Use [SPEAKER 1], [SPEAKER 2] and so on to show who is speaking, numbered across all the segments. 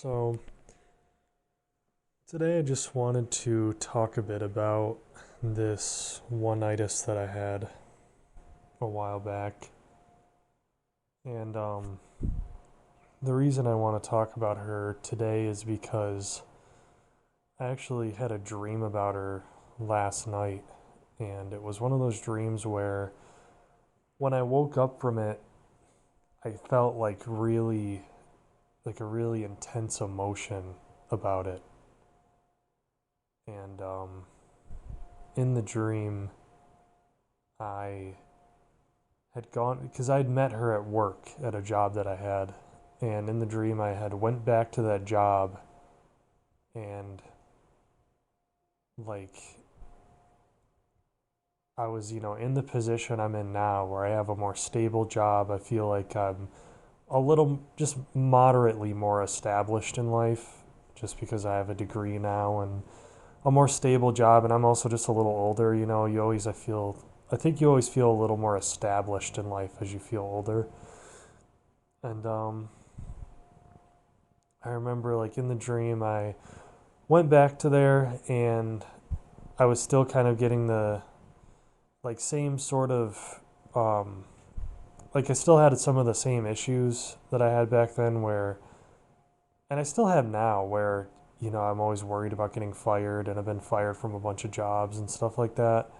[SPEAKER 1] So, today I just wanted to talk a bit about this one-itis that I had a while back. And the reason I want to talk about her today is because I actually had a dream about her last night. And it was one of those dreams where when I woke up from it, I felt like a really intense emotion about it. And in the dream, I had gone because I'd met her at work at a job that I had, and in the dream I had went back to that job, and like I was, in the position I'm in now where I have a more stable job. I feel like I'm a little just moderately more established in life just because I have a degree now and a more stable job, and I'm also just a little older. I think you always feel a little more established in life as you feel older. And I remember like in the dream, I went back to there, and I was still kind of getting the like same sort of like I still had some of the same issues that I had back then, where and I still have now, where I'm always worried about getting fired, and I've been fired from a bunch of jobs and stuff like that.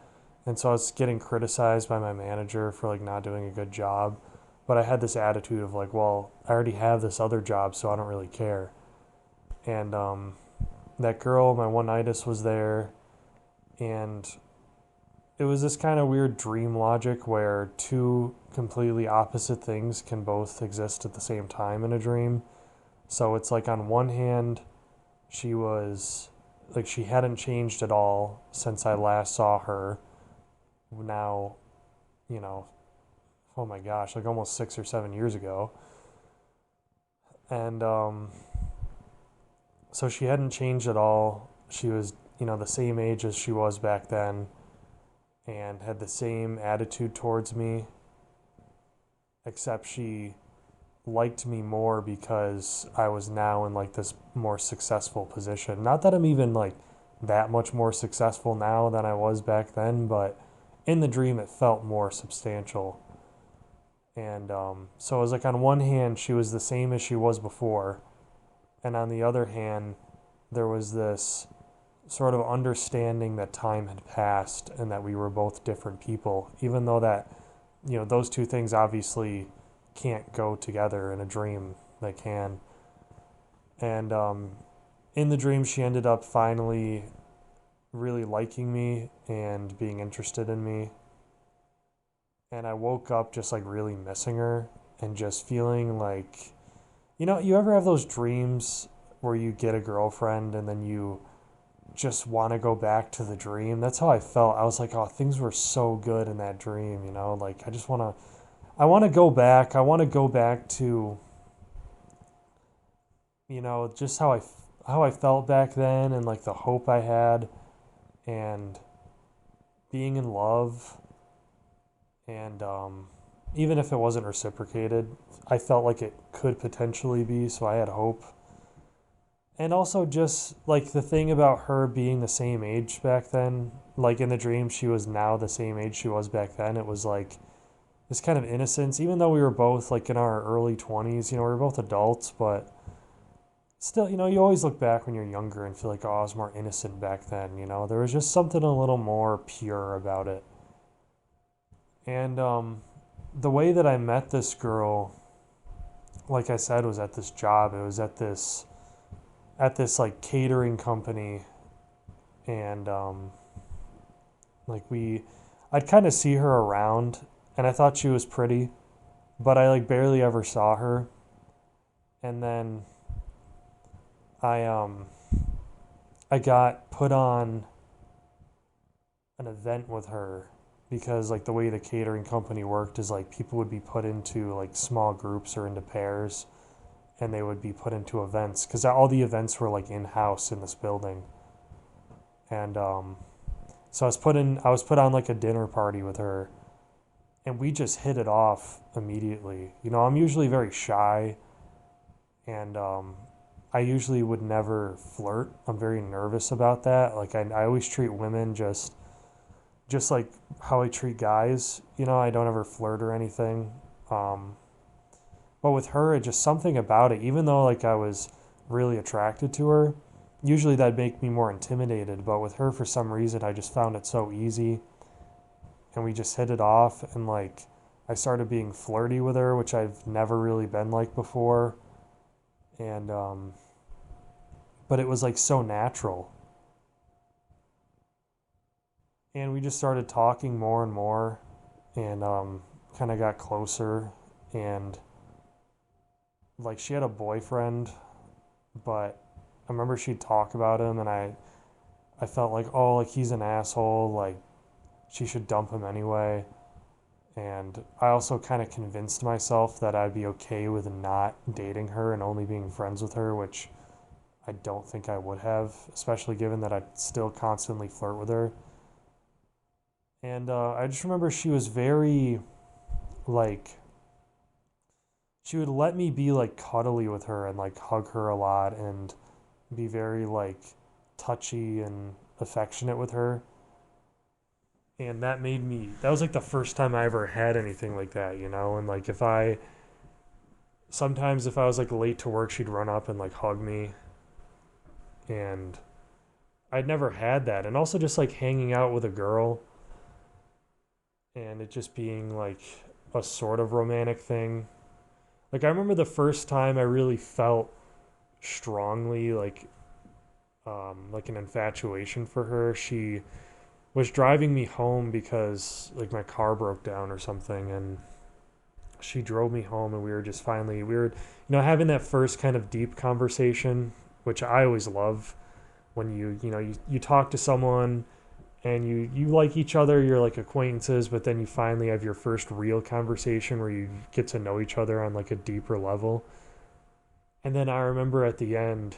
[SPEAKER 1] And so I was getting criticized by my manager for like not doing a good job. But I had this attitude of like, well, I already have this other job, so I don't really care. And that girl, my one nightus, was there, and it was this kind of weird dream logic where two completely opposite things can both exist at the same time in a dream. So it's like on one hand, she was like she hadn't changed at all since I last saw her. Now, you know, oh my gosh, like almost 6 or 7 years ago. And so she hadn't changed at all. She was, the same age as she was back then, and had the same attitude towards me, except she liked me more because I was now in like this more successful position. Not that I'm even like that much more successful now than I was back then, but in the dream it felt more substantial. And so it was like on one hand she was the same as she was before, and on the other hand there was this sort of understanding that time had passed and that we were both different people, even though that those two things obviously can't go together in a dream. They can. And in the dream she ended up finally really liking me and being interested in me, and I woke up just like really missing her and just feeling like, you ever have those dreams where you get a girlfriend and then you just want to go back to the dream? That's how I felt. I was like, oh, things were so good in that dream, like I want to go back. I want to go back to, just how I felt back then, and like the hope I had, and being in love. And even if it wasn't reciprocated, I felt like it could potentially be, so I had hope. And also just like the thing about her being the same age back then, like in the dream she was now the same age she was back then. It was like this kind of innocence, even though we were both like in our early 20s, we were both adults, but still, you always look back when you're younger and feel like, oh, I was more innocent back then. There was just something a little more pure about it. And the way that I met this girl, like I said, was at this job. It was at this like catering company, and like I'd kind of see her around, and I thought she was pretty, but I like barely ever saw her. And then I I got put on an event with her, because like the way the catering company worked is like people would be put into like small groups or into pairs, and they would be put into events because all the events were like in house in this building. And so I was put on like a dinner party with her, and we just hit it off immediately. I'm usually very shy, and I usually would never flirt. I'm very nervous about that. Like I always treat women just like how I treat guys. I don't ever flirt or anything. Um, but with her, it just something about it. Even though like I was really attracted to her, usually that'd make me more intimidated. But with her, for some reason, I just found it so easy, and we just hit it off. And like I started being flirty with her, which I've never really been like before. And but it was like so natural. And we just started talking more and more, and kind of got closer. And like she had a boyfriend, but I remember she'd talk about him, and I felt like, oh, like he's an asshole, like she should dump him anyway. And I also kind of convinced myself that I'd be okay with not dating her and only being friends with her, which I don't think I would have, especially given that I'd still constantly flirt with her. And I just remember she was very, like, she would let me be, like, cuddly with her and, like, hug her a lot and be very, like, touchy and affectionate with her. And that was, like, the first time I ever had anything like that, And, like, sometimes if I was, like, late to work, she'd run up and, like, hug me. And I'd never had that. And also just, like, hanging out with a girl and it just being like a sort of romantic thing. Like I remember the first time I really felt strongly like an infatuation for her. She was driving me home because like my car broke down or something, and she drove me home, and we were just finally we were having that first kind of deep conversation, which I always love when you talk to someone and you like each other, you're like acquaintances, but then you finally have your first real conversation where you get to know each other on like a deeper level. And then I remember at the end,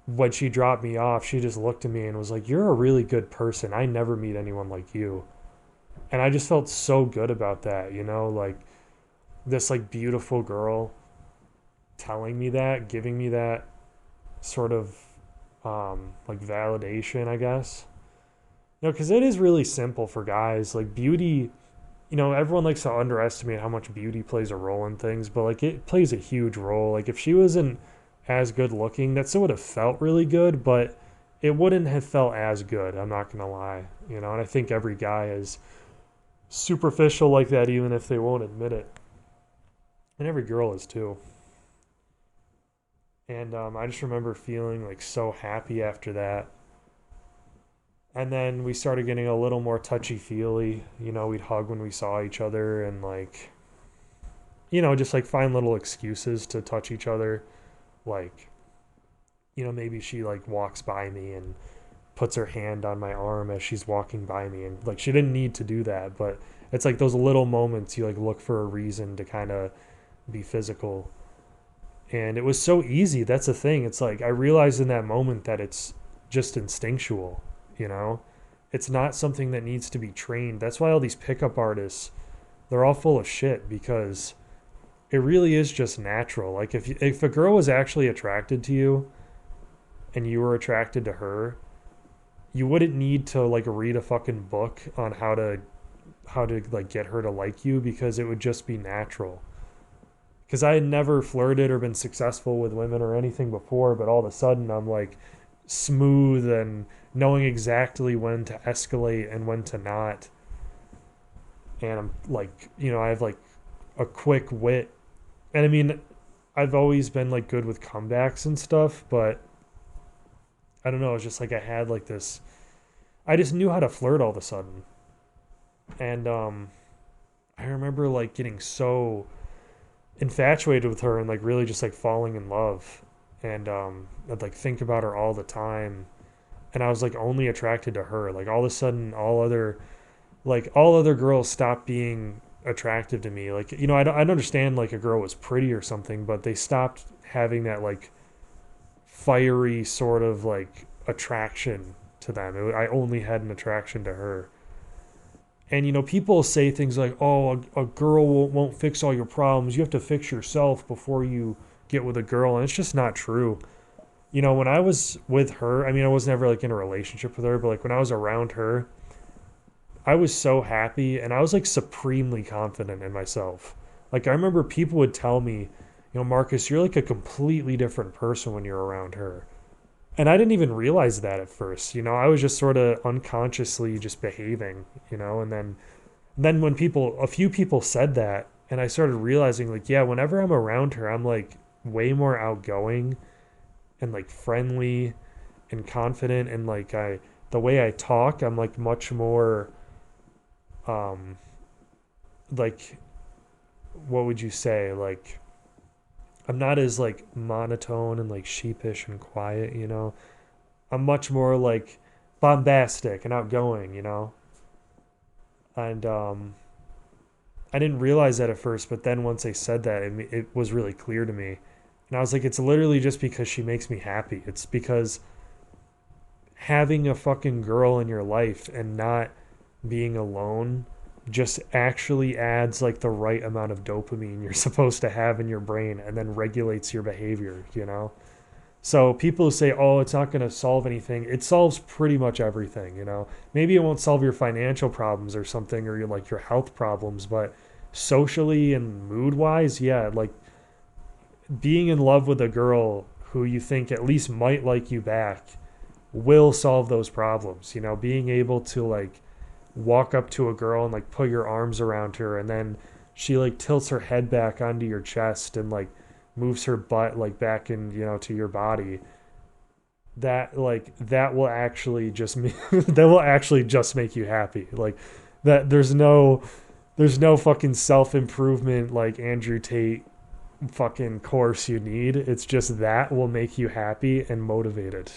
[SPEAKER 1] when she dropped me off, she just looked at me and was like, "You're a really good person. I never meet anyone like you." And I just felt so good about that, like this like beautiful girl telling me that, giving me that sort of like validation, I guess. Because it is really simple for guys. Like beauty, everyone likes to underestimate how much beauty plays a role in things, but like it plays a huge role. Like if she wasn't as good looking, that still would have felt really good, but it wouldn't have felt as good. I'm not gonna lie, and I think every guy is superficial like that, even if they won't admit it, and every girl is too. And I just remember feeling like so happy after that. And then we started getting a little more touchy feely. We'd hug when we saw each other and like, just like find little excuses to touch each other. Like, maybe she like walks by me and puts her hand on my arm as she's walking by me. And like, she didn't need to do that, but it's like those little moments you like look for a reason to kind of be physical. And it was so easy. That's the thing. It's like, I realized in that moment that it's just instinctual. It's not something that needs to be trained. That's why all these pickup artists, they're all full of shit, because it really is just natural. Like if a girl was actually attracted to you and you were attracted to her, you wouldn't need to like read a fucking book on how to like get her to like you, because it would just be natural. Because I had never flirted or been successful with women or anything before, but all of a sudden I'm like smooth and knowing exactly when to escalate and when to not. And I'm like, I have like a quick wit. And I mean, I've always been like good with comebacks and stuff, but I don't know, it's just like I had like this, I just knew how to flirt all of a sudden. And I remember like getting so infatuated with her and like really just like falling in love. And I'd like think about her all the time, and I was like only attracted to her. Like all of a sudden all other girls stopped being attractive to me. Like I'd understand like a girl was pretty or something, but they stopped having that like fiery sort of like attraction to them. I only had an attraction to her. And people say things like, "Oh, a girl won't fix all your problems. You have to fix yourself before you get with a girl, and it's just not true. You know, when I was with her, I mean, I was never like in a relationship with her, but like when I was around her, I was so happy and I was like supremely confident in myself. Like I remember people would tell me, you know, Marcus, you're like a completely different person when you're around her. And I didn't even realize that at first. You know, I was just sort of unconsciously just behaving, you know, and then when a few people said that, and I started realizing like, yeah, whenever I'm around her, I'm like way more outgoing and like friendly and confident, and like the way I talk, I'm like much more um like, what would you say, like I'm not as like monotone and like sheepish and quiet, you know. I'm much more like bombastic and outgoing, you know. And I didn't realize that at first, but then once they said that, it was really clear to me. And I was like, it's literally just because she makes me happy. It's because having a fucking girl in your life and not being alone just actually adds like the right amount of dopamine you're supposed to have in your brain, and then regulates your behavior, you know? So people who say, "Oh, it's not going to solve anything," it solves pretty much everything. You know, maybe it won't solve your financial problems or something, or your health problems, but socially and mood wise, yeah, like being in love with a girl who you think at least might like you back will solve those problems. You know, being able to like walk up to a girl and like put your arms around her, and then she like tilts her head back onto your chest and like moves her butt like back in, you know, to your body. That will actually just that will actually just make you happy. Like that there's no fucking self-improvement like Andrew Tate fucking course you need. It's just that will make you happy and motivated.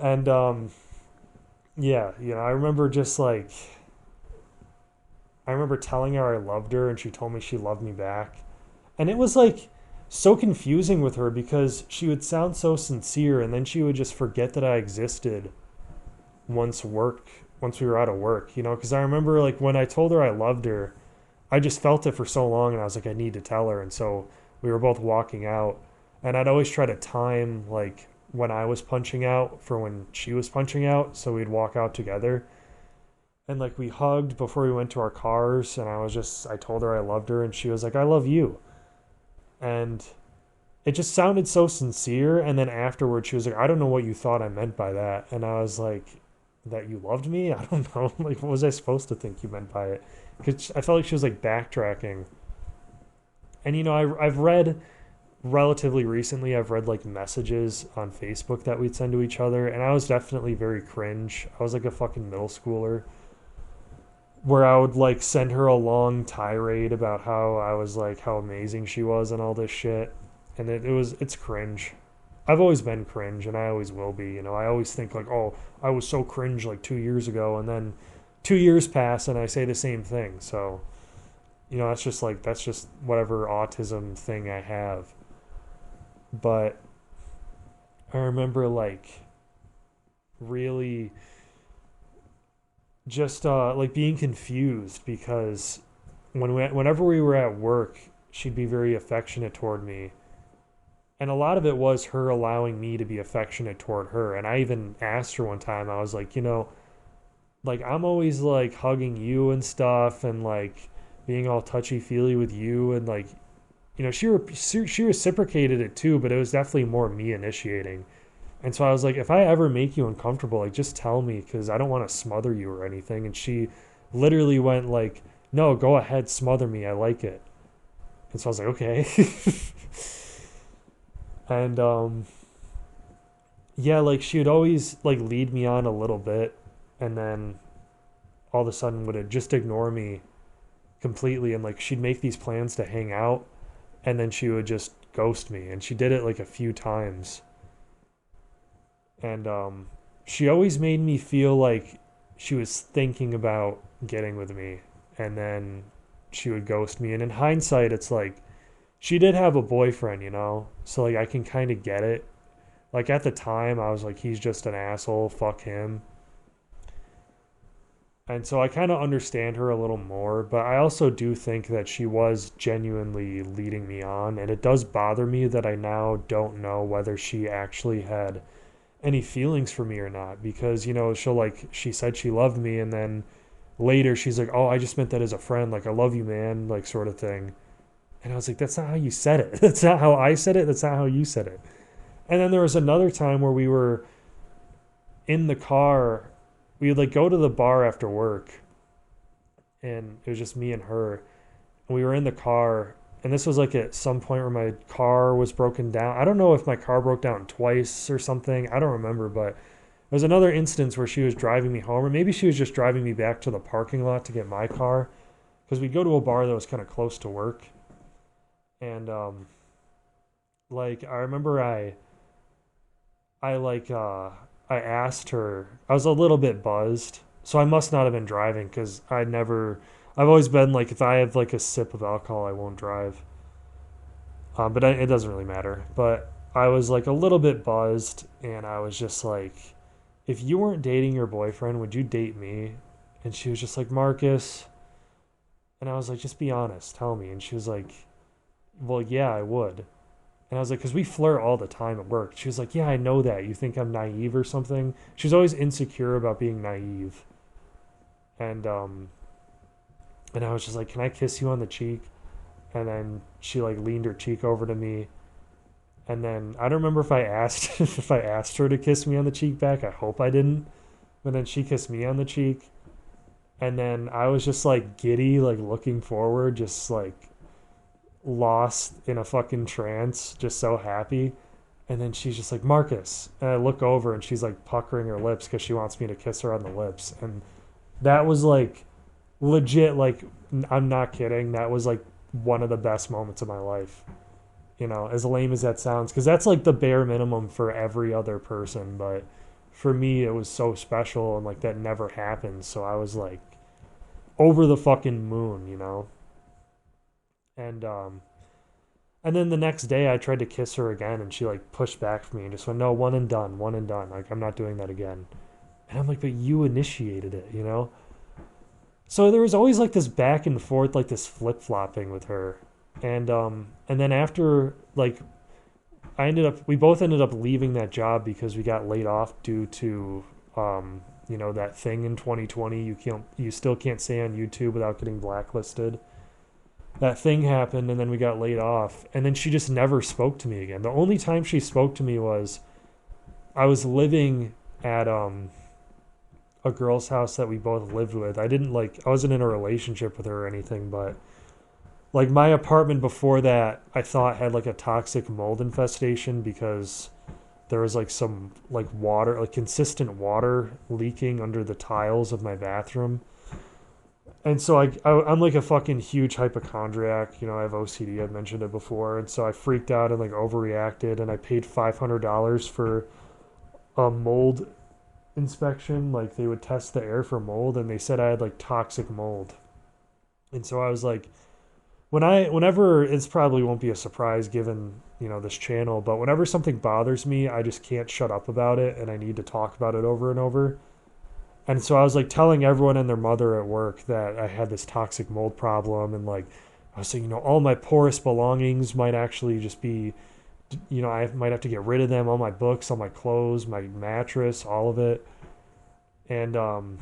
[SPEAKER 1] And yeah, you know, I remember telling her I loved her, and she told me she loved me back. And it was like so confusing with her because she would sound so sincere, and then she would just forget that I existed once work once we were out of work, you know, because I remember like when I told her I loved her, I just felt it for so long, and I was like, I need to tell her. And so we were both walking out, and I'd always try to time like when I was punching out for when she was punching out, so we'd walk out together. And like we hugged before we went to our cars, and I told her I loved her, and she was like, I love you. And it just sounded so sincere. And then afterwards she was like, I don't know what you thought I meant by that. And I was like, that you loved me? I don't know. Like, what was I supposed to think you meant by it? Because I felt like she was like backtracking. And you know, I've read relatively recently, I've read like messages on Facebook that we'd send to each other, and I was definitely very cringe. I was like a fucking middle schooler, where I would like send her a long tirade about how I was like how amazing she was and all this shit. And it's cringe. I've always been cringe, and I always will be. You know, I always think like, oh, I was so cringe like 2 years ago, and then 2 years pass and I say the same thing. So, you know, that's just whatever autism thing I have. But I remember like really just like being confused because whenever we were at work, she'd be very affectionate toward me. And a lot of it was her allowing me to be affectionate toward her. And I even asked her one time, I was like, you know, like I'm always like hugging you and stuff, and like being all touchy feely with you, and like, you know, she reciprocated it too, but it was definitely more me initiating. And so I was like, if I ever make you uncomfortable, like just tell me, because I don't want to smother you or anything. And she literally went like, no, go ahead, smother me, I like it. And so I was like, okay. And yeah, like she would always like lead me on a little bit, and then all of a sudden would just ignore me completely, and like she'd make these plans to hang out, and then she would just ghost me. And she did it like a few times. And she always made me feel like she was thinking about getting with me, and then she would ghost me. And in hindsight, it's like she did have a boyfriend, you know, so like I can kind of get it. Like at the time I was like, he's just an asshole, fuck him. And so I kind of understand her a little more, but I also do think that she was genuinely leading me on. And it does bother me that I now don't know whether she actually had any feelings for me or not. Because, she said she loved me, and then later she's like, oh, I just meant that as a friend. Like, I love you, man, like, sort of thing. And I was like, that's not how you said it. That's not how I said it. That's not how you said it. And then there was another time where we were in the car. We would like go to the bar after work, and it was just me and her. And we were in the car, and this was like at some point where my car was broken down. I don't know if my car broke down twice or something. I don't remember, but there was another instance where she was driving me home, or maybe she was just driving me back to the parking lot to get my car, because we'd go to a bar that was kind of close to work. And like I remember I like I asked her. I was a little bit buzzed, so I must not have been driving because I've always been like if I have like a sip of alcohol, I won't drive. But it doesn't really matter. But I was like a little bit buzzed, and I was just like, if you weren't dating your boyfriend, would you date me? And she was just like, Marcus. And I was like, just be honest, tell me. And she was like, well, yeah, I would. And I was like, because we flirt all the time at work. She was like, yeah, I know that. You think I'm naive or something? She's always insecure about being naive. And and I was just like, can I kiss you on the cheek? And then she like leaned her cheek over to me. And then I don't remember if I asked if I asked her to kiss me on the cheek back. I hope I didn't. But then she kissed me on the cheek. And then I was just like giddy, like looking forward, just like lost in a fucking trance, just so happy. And then she's just like, Marcus. And I look over and she's like puckering her lips because she wants me to kiss her on the lips. And that was like legit, like, I'm not kidding. That was like one of the best moments of my life. As lame as that sounds, because that's like the bare minimum for every other person. But for me, it was so special, and like that never happened. So I was like over the fucking moon. And and then the next day I tried to kiss her again, and she like pushed back from me and just went, no, one and done, one and done. Like, I'm not doing that again. And I'm like, but you initiated it. So there was always like this back and forth, like this flip flopping with her. And then after like we both ended up leaving that job because we got laid off due to that thing in 2020. You still can't say on YouTube without getting blacklisted. That thing happened, and then we got laid off, and then she just never spoke to me again. The only time she spoke to me was I was living at a girl's house that we both lived with. I wasn't in a relationship with her or anything, but like my apartment before that I thought had like a toxic mold infestation because there was like some like water, like consistent water leaking under the tiles of my bathroom. And so I'm like a fucking huge hypochondriac. I have OCD. I've mentioned it before. And so I freaked out and like overreacted, and I paid $500 for a mold inspection. Like they would test the air for mold, and they said I had like toxic mold. And so I was like, whenever, it's probably won't be a surprise given, this channel, but whenever something bothers me, I just can't shut up about it, and I need to talk about it over and over. And so I was like telling everyone and their mother at work that I had this toxic mold problem, and like I was saying, all my porous belongings might actually just be, I might have to get rid of them, all my books, all my clothes, my mattress, all of it. And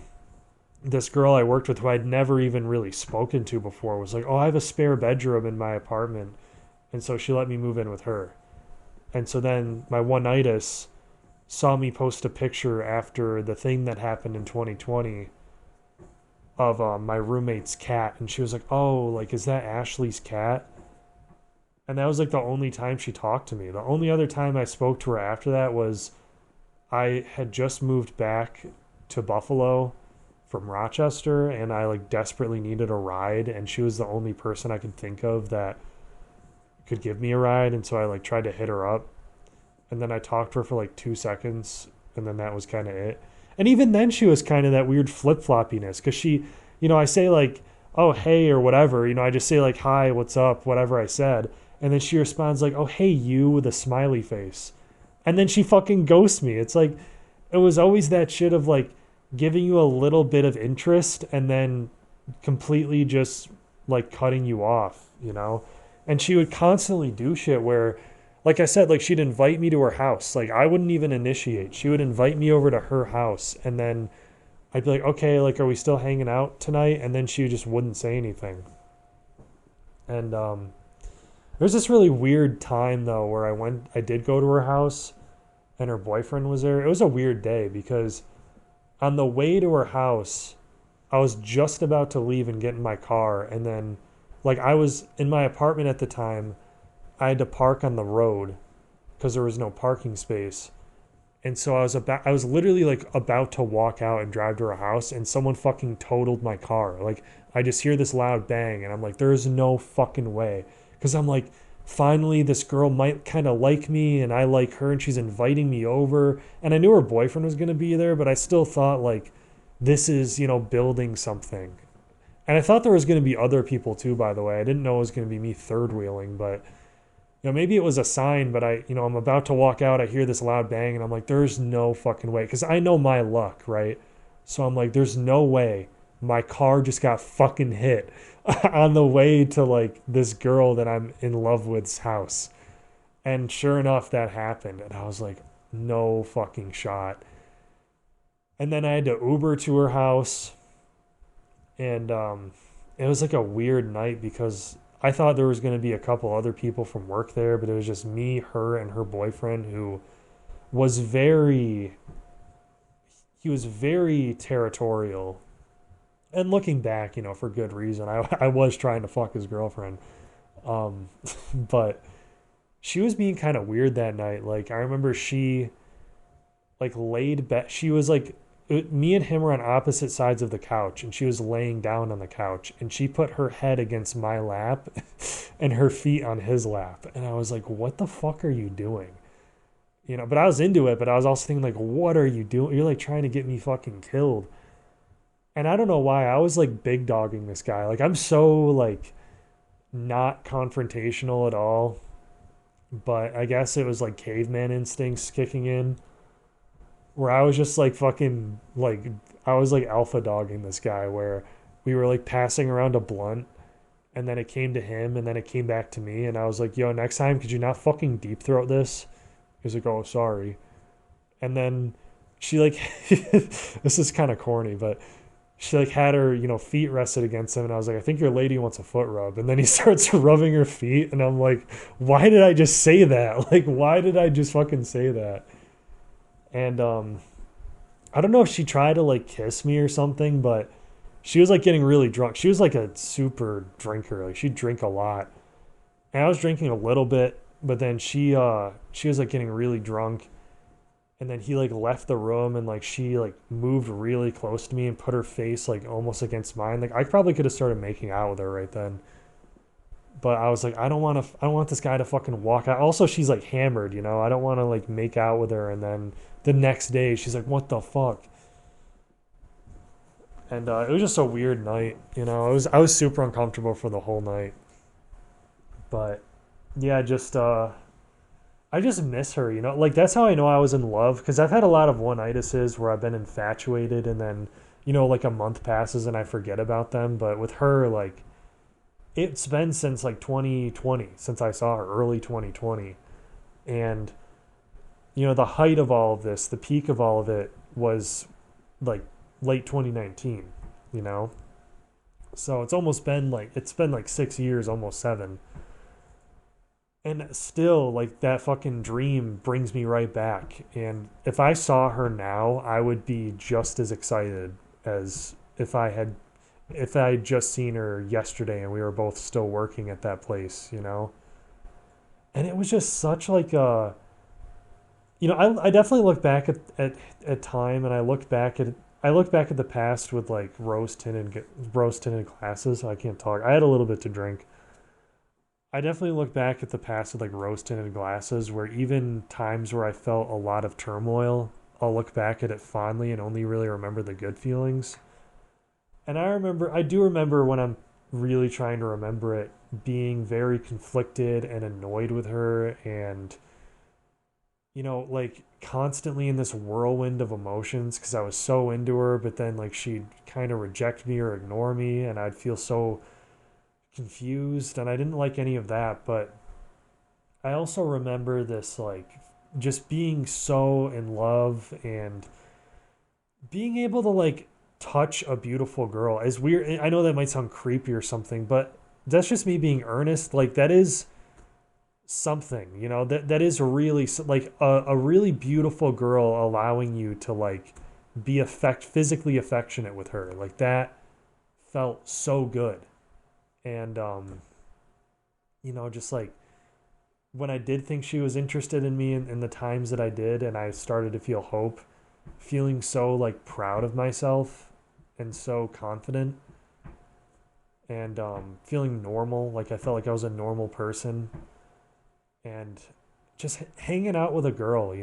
[SPEAKER 1] this girl I worked with who I'd never even really spoken to before was like, oh, I have a spare bedroom in my apartment. And so she let me move in with her. And so then my one-nightus saw me post a picture after the thing that happened in 2020 of my roommate's cat, and she was like, oh, like, is that Ashley's cat? And that was like the only time she talked to me. The only other time I spoke to her after that was I had just moved back to Buffalo from Rochester, and I like desperately needed a ride, and she was the only person I could think of that could give me a ride. And so I like tried to hit her up, and then I talked to her for like 2 seconds, and then that was kind of it. And even then she was kind of that weird flip-floppiness, because she, I say like, oh, hey, or whatever, I just say like, hi, what's up, whatever I said. And then she responds like, oh, hey, you, with a smiley face. And then she fucking ghosts me. It's like, it was always that shit of like, giving you a little bit of interest and then completely just like cutting you off, you know? And she would constantly do shit where, like I said, like she'd invite me to her house. Like I wouldn't even initiate. She would invite me over to her house and then I'd be like, okay, like, are we still hanging out tonight? And then she just wouldn't say anything. And there's this really weird time though where I did go to her house and her boyfriend was there. It was a weird day because on the way to her house, I was just about to leave and get in my car, and then, like, I was in my apartment at the time. I had to park on the road because there was no parking space, and so I was literally like about to walk out and drive to her house, and someone fucking totaled my car. Like, I just hear this loud bang, and I'm like, there's no fucking way, because I'm like, finally this girl might kind of like me and I like her and she's inviting me over, and I knew her boyfriend was going to be there, but I still thought like this is, building something. And I thought there was going to be other people too, by the way. I didn't know it was going to be me third wheeling, but maybe it was a sign. But I'm about to walk out, I hear this loud bang and I'm like, there's no fucking way, because I know my luck, right? So I'm like, there's no way my car just got fucking hit on the way to like this girl that I'm in love with's house. And sure enough, that happened. And I was like, no fucking shot. And then I had to Uber to her house. And it was like a weird night because I thought there was going to be a couple other people from work there, but it was just me, her, and her boyfriend, who was he was very territorial. And looking back, for good reason. I was trying to fuck his girlfriend. Um, but she was being kind of weird that night. Like, I remember she, like, laid back. She was like, me and him were on opposite sides of the couch, and she was laying down on the couch, and she put her head against my lap and her feet on his lap. And I was like, what the fuck are you doing? But I was into it, but I was also thinking, like, what are you doing? You're like trying to get me fucking killed. And I don't know why I was like big dogging this guy. Like, I'm so like not confrontational at all, but I guess it was like caveman instincts kicking in, where I was just like fucking like, I was like alpha dogging this guy, where we were like passing around a blunt, and then it came to him and then it came back to me, and I was like, yo, next time could you not fucking deep throat this? He was like, oh, sorry. And then she like this is kind of corny, but she like had her, feet rested against him, and I was like, I think your lady wants a foot rub. And then he starts rubbing her feet, and I'm like, why did I just say that? Like, why did I just fucking say that? And I don't know if she tried to like kiss me or something, but she was like getting really drunk. She was like a super drinker. Like, she'd drink a lot. And I was drinking a little bit, but then she was like getting really drunk. And then he like left the room, and like she like moved really close to me and put her face like almost against mine. Like, I probably could have started making out with her right then. But I was like, I don't want this guy to fucking walk out. Also, she's like hammered, I don't want to like make out with her and then the next day she's like, what the fuck? And it was just a weird night, I was super uncomfortable for the whole night. But yeah, just I just miss her, Like, that's how I know I was in love, because I've had a lot of one-itises where I've been infatuated and then, like a month passes and I forget about them. But with her, like, it's been since like 2020, since I saw her, early 2020. And, the height of all of this, the peak of all of it was like late 2019, you know? So it's been like 6 years, almost seven. And still, like, that fucking dream brings me right back. And if I saw her now, I would be just as excited as if I had just seen her yesterday and we were both still working at that place. And it was just such like a, I definitely look back at time, and I look back at the past with like rose tinted glasses. I can't talk. I had a little bit to drink. I definitely look back at the past with like rose tinted glasses, where even times where I felt a lot of turmoil, I'll look back at it fondly and only really remember the good feelings. And I do remember when I'm really trying to remember it, being very conflicted and annoyed with her, and like constantly in this whirlwind of emotions because I was so into her, but then like she'd kind of reject me or ignore me, and I'd feel so confused, and I didn't like any of that. But I also remember this like just being so in love and being able to like touch a beautiful girl. As weird, I know that might sound creepy or something, but that's just me being earnest. Like that is something, that is really like a really beautiful girl allowing you to like be physically affectionate with her. Like that felt so good. And just like when I did think she was interested in me in the times that I did, and I started to feel hope, feeling so like proud of myself and so confident, and feeling normal, like I felt like I was a normal person, and just hanging out with a girl,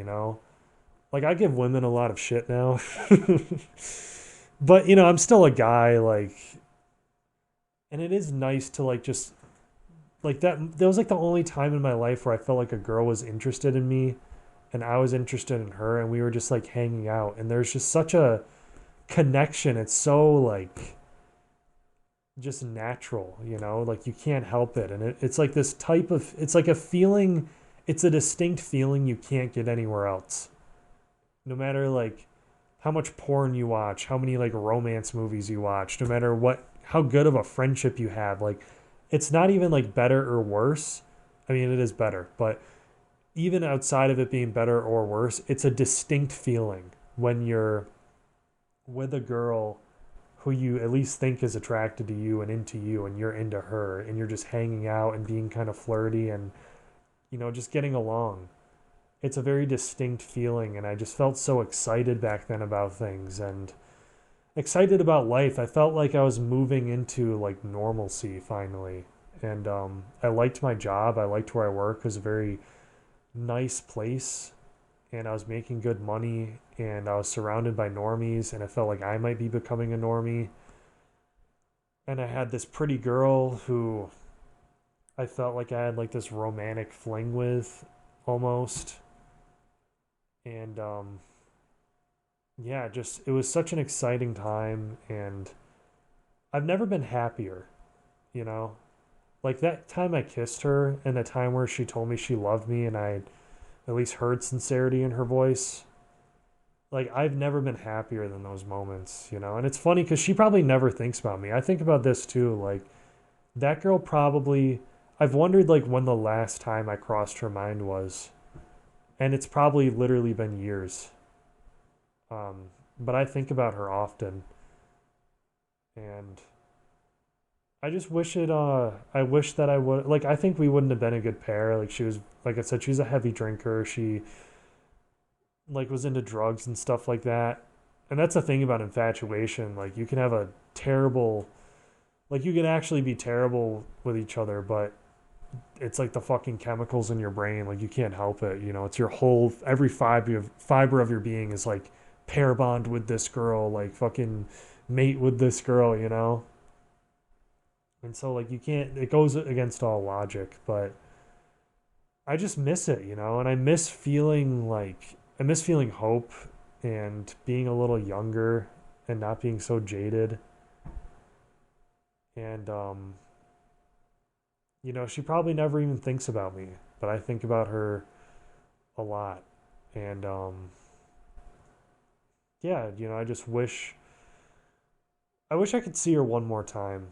[SPEAKER 1] like I give women a lot of shit now. But I'm still a guy, like, and it is nice to like just like that was like the only time in my life where I felt like a girl was interested in me and I was interested in her, and we were just like hanging out, and there's just such a connection. It's so like just natural, like you can't help it. And it's like this type of, it's like a feeling, it's a distinct feeling you can't get anywhere else. No matter like how much porn you watch, how many like romance movies you watch, no matter how good of a friendship you have, like it's not even like better or worse. I mean, it is better, but even outside of it being better or worse, it's a distinct feeling when you're with a girl who you at least think is attracted to you and into you, and you're into her, and you're just hanging out and being kind of flirty and just getting along. It's a very distinct feeling, and I just felt so excited back then about things and excited about life. I felt like I was moving into like normalcy finally. And I liked my job. I liked where I work. It was a very nice place, and I was making good money, and I was surrounded by normies, and I felt like I might be becoming a normie. And I had this pretty girl who I felt like I had like this romantic fling with almost. And yeah, just it was such an exciting time, and I've never been happier, you know? Like that time I kissed her and the time where she told me she loved me and I at least heard sincerity in her voice. Like I've never been happier than those moments, And it's funny cuz she probably never thinks about me. I think about this too, like that girl probably, I've wondered like when the last time I crossed her mind was, and it's probably literally been years. But I think about her often, and I just wish it. I wish that I would. Like, I think we wouldn't have been a good pair. Like, she was, like I said, she's a heavy drinker. She like was into drugs and stuff like that. And that's the thing about infatuation. Like, you can have a terrible, like, you can actually be terrible with each other, but it's like the fucking chemicals in your brain. Like, you can't help it. It's your whole, every fiber of your being is like pair bond with this girl, like fucking mate with this girl. And so like you can't, it goes against all logic, but I just miss it. And I miss feeling hope and being a little younger and not being so jaded. And she probably never even thinks about me, but I think about her a lot. And yeah, I wish I could see her one more time.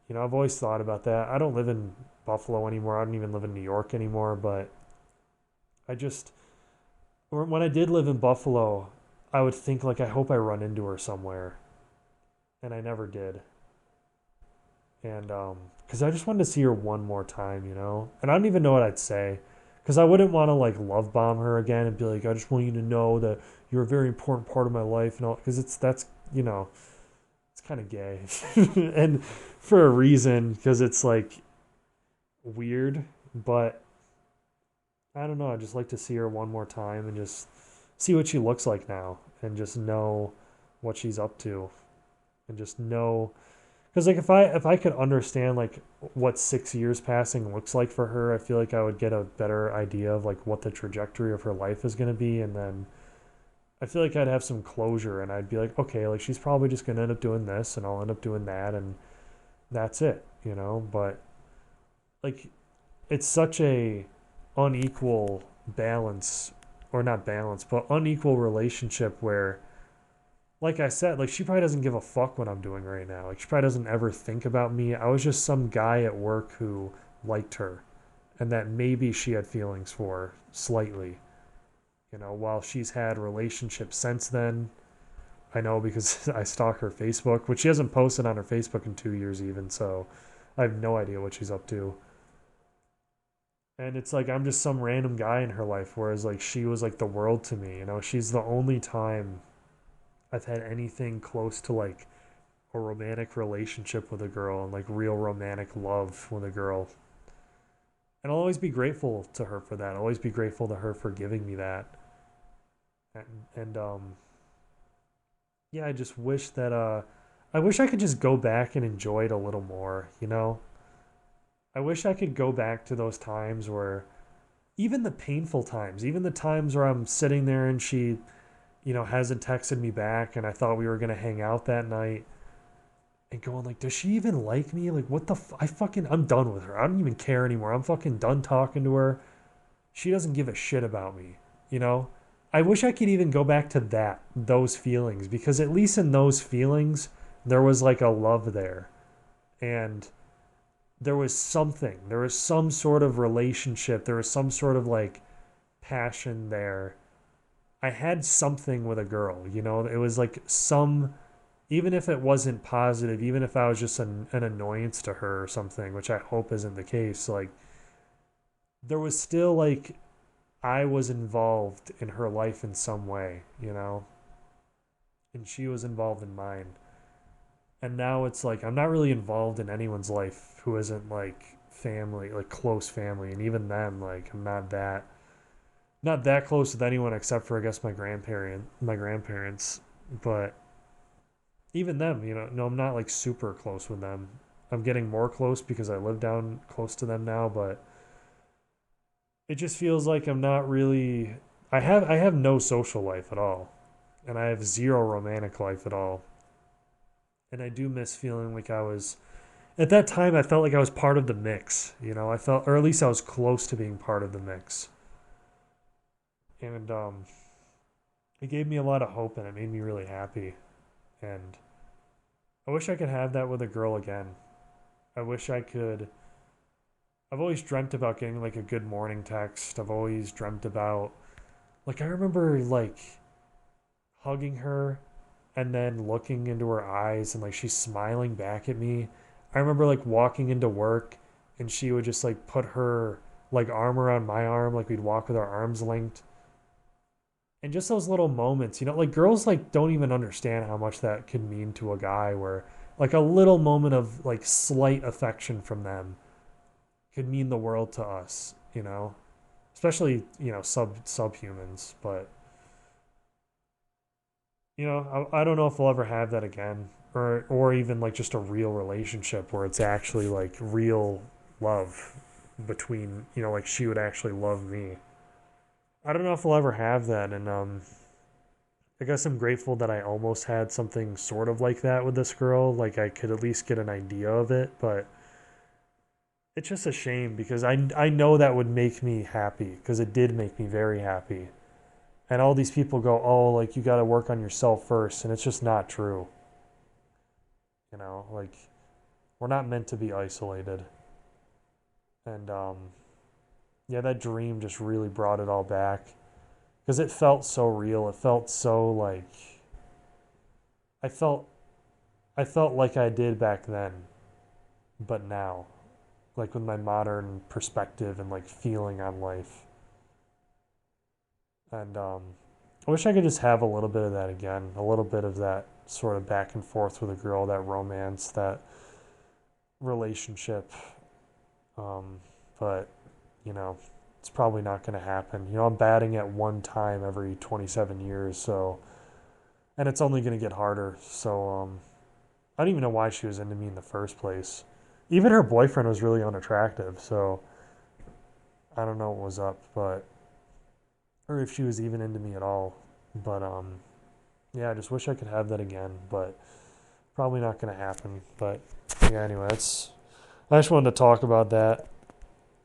[SPEAKER 1] I've always thought about that. I don't live in Buffalo anymore. I don't even live in New York anymore, but I just, when I did live in Buffalo, I would think like I hope I run into her somewhere, and I never did. And because I just wanted to see her one more time. And I don't even know what I'd say, because I wouldn't want to like love bomb her again and be like, I just want you to know that you're a very important part of my life and all, because that's it's kind of gay, and for a reason, because it's like weird, but I don't know. I just like to see her one more time and just see what she looks like now, and just know what she's up to, and just know, Because like if I could understand like what 6 years passing looks like for her, I feel like I would get a better idea of like what the trajectory of her life is going to be, and then I feel like I'd have some closure, and I'd be like, okay, like she's probably just going to end up doing this, and I'll end up doing that, and that's it, you know. But like it's such a unequal balance, or not balance, but unequal relationship where, like I said, like she probably doesn't give a fuck what I'm doing right now. Like she probably doesn't ever think about me. I was just some guy at work who liked her and that maybe she had feelings for slightly. You know, while she's had relationships since then, I know because I stalk her Facebook, which she hasn't posted on her Facebook in 2 years even, so I have no idea what she's up to. And it's like I'm just some random guy in her life, whereas like she was like the world to me. You know, she's the only time I've had anything close to like a romantic relationship with a girl and like real romantic love with a girl. And I'll always be grateful to her for that. I'll always be grateful to her for giving me that. And yeah, I just wish that I wish I could just go back and enjoy it a little more, you know? I wish I could go back to those times where even the painful times, even the times where I'm sitting there and she, hasn't texted me back and I thought we were going to hang out that night and going like, does she even like me? Like what the I'm done with her. I don't even care anymore. I'm fucking done talking to her. She doesn't give a shit about me, you know? I wish I could even go back to those feelings, because at least in those feelings there was like a love there, and there was some sort of relationship, there was some sort of like passion there. I had something with a girl, it was like even if it wasn't positive, even if I was just an annoyance to her or something, which I hope isn't the case, like there was still like I was involved in her life in some way, and she was involved in mine. And now it's like I'm not really involved in anyone's life who isn't like family, like close family, and even then, like I'm not that close with anyone except for I guess my grandparents, but even them, no, I'm not like super close with them. I'm getting more close because I live down close to them now, but it just feels like I'm not really. I have no social life at all, and I have zero romantic life at all. And I do miss feeling like I was at that time. I felt like I was part of the mix. I felt, or at least I was close to being part of the mix, and it gave me a lot of hope and it made me really happy. And I wish I could have that with a girl again. I wish I could. I've always dreamt about getting like a good morning text. I've always dreamt about, like, I remember like hugging her and then looking into her eyes and like she's smiling back at me. I remember like walking into work and she would just like put her like arm around my arm, like we'd walk with our arms linked. And just those little moments, like girls like don't even understand how much that could mean to a guy, where like a little moment of like slight affection from them could mean the world to us. Especially, subhumans, but I don't know if we'll ever have that again, or even like just a real relationship where it's actually like real love between, like she would actually love me. I don't know if we'll ever have that, and I guess I'm grateful that I almost had something sort of like that with this girl. Like I could at least get an idea of it, but it's just a shame because I know that would make me happy, because it did make me very happy. And all these people go, oh, like you got to work on yourself first, and it's just not true. Like we're not meant to be isolated. And yeah, that dream just really brought it all back, because it felt so real. It felt so like I felt I felt like I did back then, but now, like with my modern perspective and like feeling on life. And I wish I could just have a little bit of that again, a little bit of that sort of back and forth with a girl, that romance, that relationship. But you know, it's probably not going to happen. I'm batting at one time every 27 years, so, and it's only going to get harder. So I don't even know why she was into me in the first place. Even her boyfriend was really unattractive, so I don't know what was up, but or if she was even into me at all. But yeah, I just wish I could have that again, but probably not going to happen. But yeah, anyway, I just wanted to talk about that,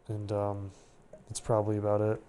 [SPEAKER 1] and that's probably about it.